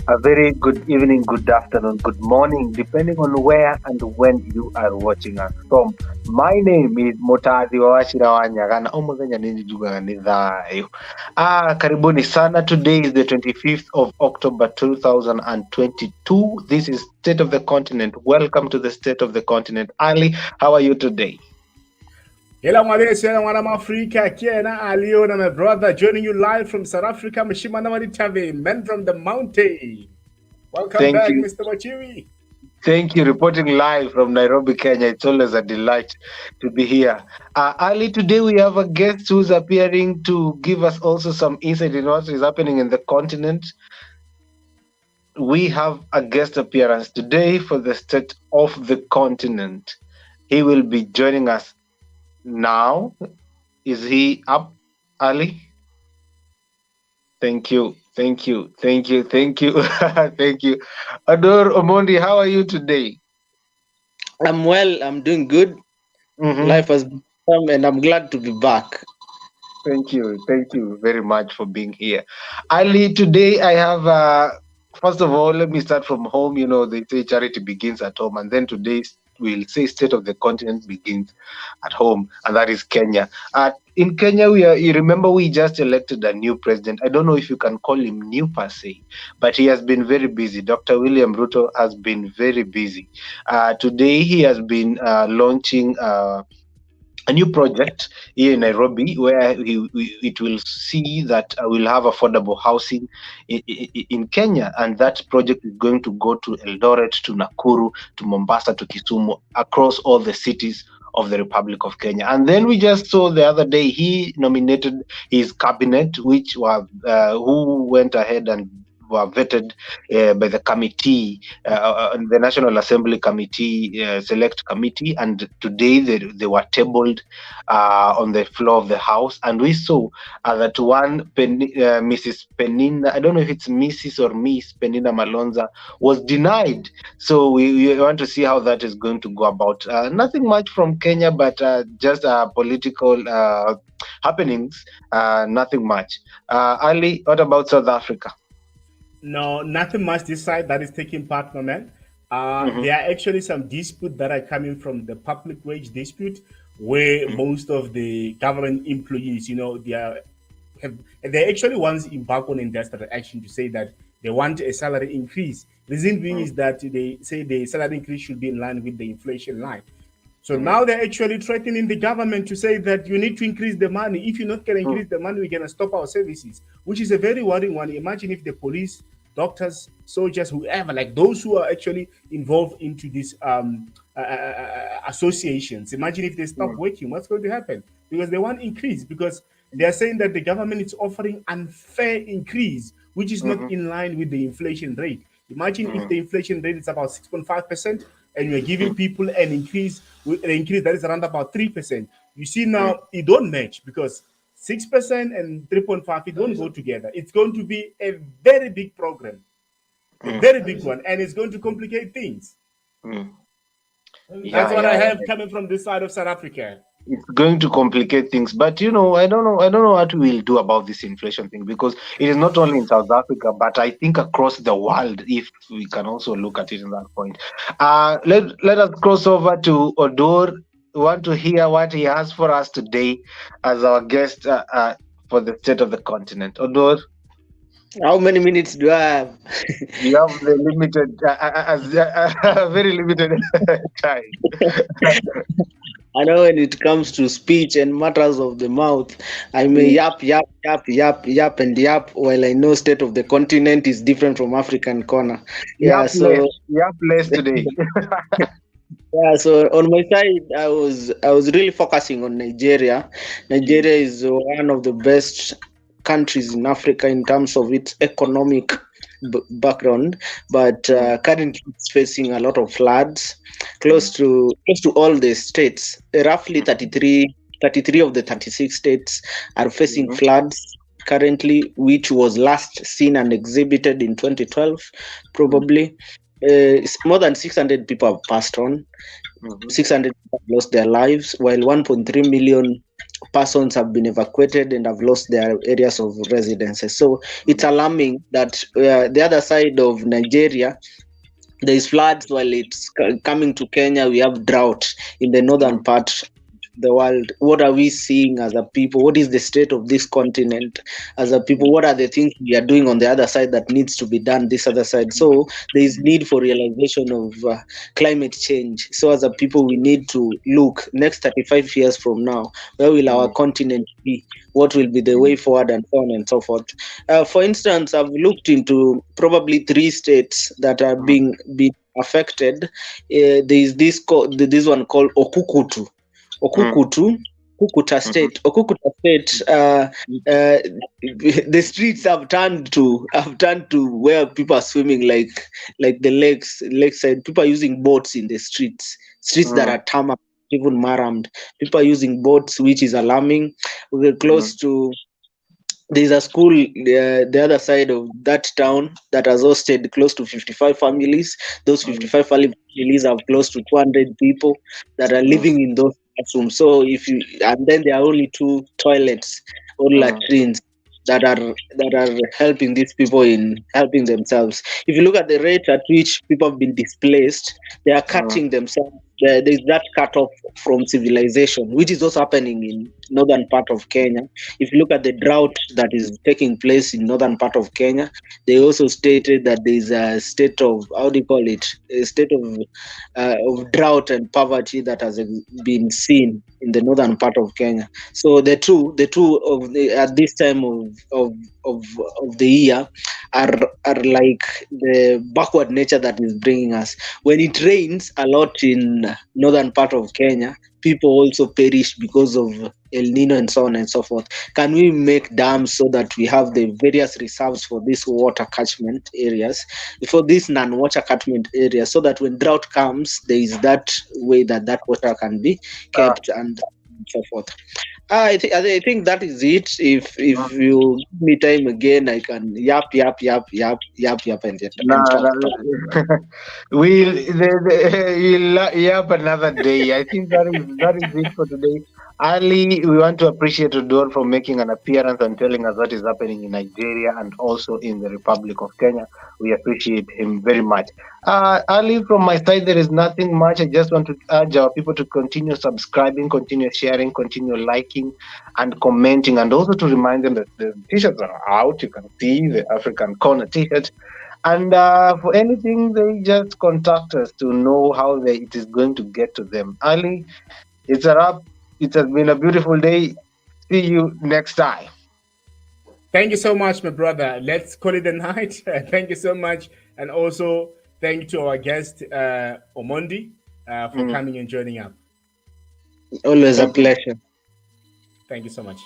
A very good evening, good afternoon, good morning, depending on where and when you are watching us from. My name is Mutazi Wawashira Wanyagana Omuzenya Ninjuga Nidhayo. Karibuni sana. Today is the 25th of October 2022. This is State of the Continent. Welcome to the State of the Continent. Ali, how are you today? Hello, Malaysia, Africa, Kiana Aliona, my brother, joining you live from South Africa, Mishimana Maritave, man from the mountain. Welcome Thank back, you. Mr. Wachiwi. Thank you. Reporting live from Nairobi, Kenya. It's always a delight to be here. Ali, today we have a guest who's appearing to give us also some insight in what is happening in the continent. We have a guest appearance today for the State of the Continent. He will be joining us now. Is he up, Ali? Thank you. Thank you. Thank you. Thank you. Thank you. Ador Omondi, how are you today? I'm well. I'm doing good. Mm-hmm. Life has become, and I'm glad to be back. Thank you. Thank you very much for being here. Ali, today I have, first of all, let me start from home. You know, they say charity begins at home. And then today we'll say State of the Continent begins at home, and that is Kenya. In Kenya, you remember we just elected a new president. I don't know if you can call him new per se, but he has been very busy. Dr. William Ruto has been very busy. Today he has been launching a new project here in Nairobi where it will see that we'll have affordable housing in Kenya, and that project is going to go to Eldoret, to Nakuru, to Mombasa, to Kisumu, across all the cities of the Republic of Kenya. And then we just saw the other day he nominated his cabinet, which was who went ahead and were vetted by the committee, the National Assembly Committee, Select Committee, and today they were tabled on the floor of the House. And we saw that one, Mrs. Penina, I don't know if it's Mrs. or Miss Penina Malonza, was denied. So we want to see how that is going to go about. Nothing much from Kenya, but just political happenings, nothing much. Ali, what about South Africa? No, nothing much this side that is taking part, my man. There are actually some disputes that are coming from the public wage dispute, where most of the government employees, they're actually ones embark on industrial action to say that they want a salary increase. Reason being is that they say the salary increase should be in line with the inflation line. So now they're actually threatening the government to say that you need to increase the money. If you're not going to increase the money, we're going to stop our services, which is a very worrying one. Imagine if the police, doctors, soldiers, whoever, like those who are actually involved into these associations, imagine if they stop working, what's going to happen? Because they want increase, because they are saying that the government is offering unfair increase, which is not in line with the inflation rate. Imagine if the inflation rate is about 6.5%, and you're giving people an increase that is around about 3%. You see now it don't match, because 6% and 3.5, it won't go together. It's going to be a very big program, a very big one, and it's going to complicate things. That's what I have coming from this side of South Africa. It's going to complicate things, but I don't know what we'll do about this inflation thing, because it is not only in South Africa, but I think across the world, if we can also look at it in that point. Let us cross over to Odor. We want to hear what he has for us today as our guest for the State of the Continent. Odor, How many minutes do I have? you have the limited, very limited time. I know when it comes to speech and matters of the mouth, I may yap, and yap, while I know State of the Continent is different from African corner. Yap less today. So on my side, I was really focusing on Nigeria. Nigeria is one of the best countries in Africa in terms of its economic background, but currently it's facing a lot of floods close to all the states. Roughly 33 of the 36 states are facing floods currently, which was last seen and exhibited in 2012. Probably more than 600 people have passed on. 600 people have lost their lives, while 1.3 million persons have been evacuated and have lost their areas of residences. So it's alarming that the other side of Nigeria, there is floods while it's coming to Kenya. We have drought in the northern part of the world. What are we seeing as a people? What is the state of this continent as a people? What are the things we are doing on the other side that needs to be done this other side? So there is need for realization of climate change. So as a people, we need to look next 35 years from now, where will our continent be? What will be the way forward, and so on and so forth. For instance, I've looked into probably 3 states that are being affected. There is this one called Okukutu Kukuta State. Okukuta State, the streets have turned to where people are swimming like the lakeside. People are using boats in the streets that are tarmac, even marramed. People are using boats, which is alarming. We're close to. There's a school the other side of that town that has hosted close to 55 families. Those 55 families have close to 200 people that are living in those classrooms. So and then there are only 2 toilets or latrines that are helping these people in helping themselves. If you look at the rate at which people have been displaced, they are cutting themselves. There's that cut off from civilization, which is also happening in northern part of Kenya. If you look at the drought that is taking place in northern part of Kenya, they also stated that there is a state of, how do you call it, a state of drought and poverty that has been seen in the northern part of Kenya. So the two at this time of the year are like the backward nature that is bringing us. When it rains a lot in northern part of Kenya, people also perish because of El Nino and so on and so forth. Can we make dams so that we have the various reserves for these water catchment areas, for these non-water catchment areas, so that when drought comes, there is that way that water can be kept and so forth. I think that is it. If you give me time again, I can yap and talk. We'll yap another day. I think that is it for today. Ali, we want to appreciate Udor for making an appearance and telling us what is happening in Nigeria and also in the Republic of Kenya. We appreciate him very much. Ali, from my side, there is nothing much. I just want to urge our people to continue subscribing, continue sharing, continue liking and commenting, and also to remind them that the t-shirts are out. You can see the African Corner t-shirt. And for anything, they just contact us to know how it is going to get to them. Ali, it's a wrap. It has been a beautiful day. See you next time. Thank you so much, my brother. Let's call it a night. Thank you so much. And also, thank you to our guest, Omondi, for coming and joining up. Always a pleasure. Thank you so much.